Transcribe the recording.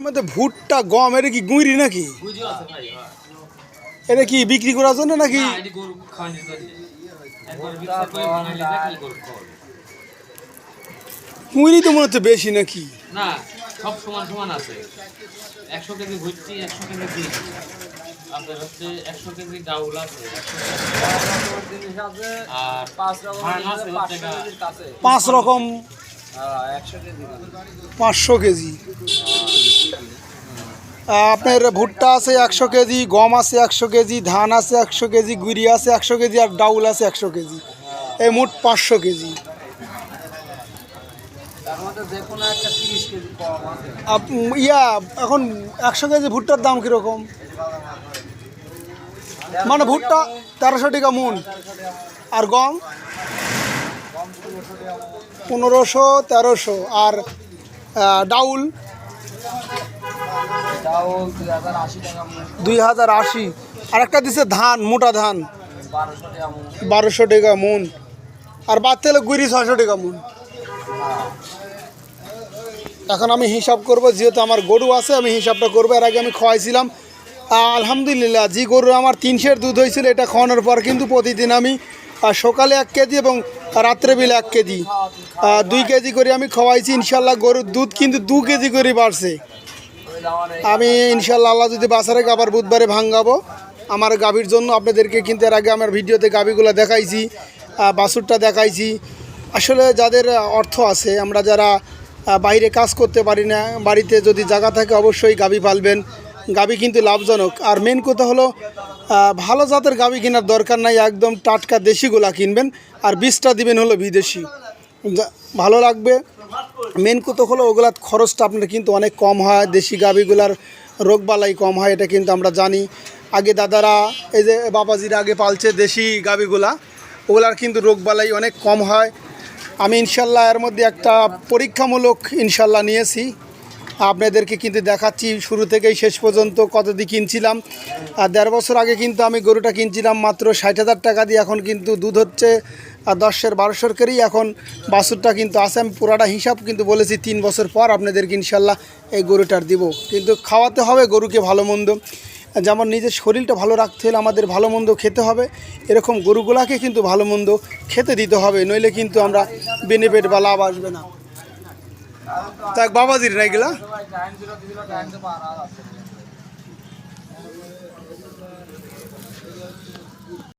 মধ্যে ভুট্টা গম এটা কি গুঁড়ি নাকি? এটা কি বিক্রি করার জন্য নাকি? গুঁড়ি তো মনে হচ্ছে বেশি নাকি? না, সব সমান সমান আছে। 100 কেজি ভুট্টি, 100 কেজি বীজ। আপনার হচ্ছে 100 কেজি ডাউল আছে, আর 5 রকম 500 কেজি। আপনার ভুট্টা আছে 100 কেজি, গম আছে 100 কেজি, ধান আছে 100 কেজি, গুঁড়ি আছে 100 কেজি, আর ডাউল আছে 100 কেজি। এই মোট 500 কেজি। এখন 100 কেজি ভুট্টার দাম কীরকম? মানে ভুট্টা 1300 টাকা মন, আর গম 1500 1300, আর ডাউল 2080। আর একটা দিছে ধান, মোটা ধান 1200 টাকা মন, আর বাদ তেলে গুঁড়ি 600 টাকা মন। এখন আমি হিসাব করব, যেহেতু আমার গরু আছে আমি হিসাবটা করবো। এর আগে আমি খাওয়াইছিলাম আলহামদুলিল্লাহ, যে গরু আমার 3 সের দুধ হয়েছিল, এটা খাওয়ানোর পর কিন্তু প্রতিদিন আমি সকালে 1 কেজি এবং রাত্রেবেলা 1 কেজি 2 কেজি করে আমি খাওয়াইছি। ইনশাল্লাহ গরুর দুধ কিন্তু 2 কেজি করে বাড়ছে। আমি ইনশাল্লাহ আল্লাহ যদি বাছার আগে আবার বুধবারে ভাঙাবো আমার গাভীর জন্য। আপনাদেরকে কিন্তু এর আগে আমার ভিডিওতে গাভীগুলো দেখাইছি, বাছুরটা দেখাইছি। আসলে যাদের অর্থ আছে, আমরা যারা বাইরে কাজ করতে পারি না, বাড়িতে যদি জায়গা থাকে অবশ্যই গাভী পালবেন। গাভী কিন্তু লাভজনক। আর মেন কথা হলো ভালো জাতের গাভী কেনার দরকার নাই, একদম টাটকা দেশিগুলা কিনবেন, আর বীজটা দিবেন হলো বিদেশি, ভালো লাগবে। মেন কথা হলো ওগুলার খরচটা আপনার কিন্তু অনেক কম হয়, দেশি গাভীগুলার রোগবালাই কম হয়, এটা কিন্তু আমরা জানি। আগে দাদারা, এই যে বাবাজিরা আগে পালছে দেশি গাভীগুলা, ওগুলার কিন্তু রোগবালাই অনেক কম হয়। আমি ইনশাল্লাহ এর মধ্যে একটা পরীক্ষামূলক ইনশাল্লাহ নিয়েছি, আপনাদেরকে কিন্তু দেখাচ্ছি শুরু থেকেই শেষ পর্যন্ত কত দিয়ে কিনছিলাম। আর 1.5 বছর আগে কিন্তু আমি গরুটা কিনছিলাম মাত্র 60,000 টাকা দিয়ে, এখন কিন্তু দুধ হচ্ছে 10-12 করেই এখন বাছুরটা কিন্তু আছে। আমি পুরাটা হিসাব কিন্তু বলেছি 3 বছর পর আপনাদেরকে ইনশাল্লাহ এই গরুটার দিব। কিন্তু খাওয়াতে হবে গরুকে ভালো মন্দ, যেমন নিজের শরীরটা ভালো রাখতে হলে আমাদের ভালো মন্দ খেতে হবে, এরকম গরুগুলাকে কিন্তু ভালো মন্দ খেতে দিতে হবে, নইলে কিন্তু আমরা বেনিফিট বা লাভ আসবে না। তাই বাবাজির না এগুলা।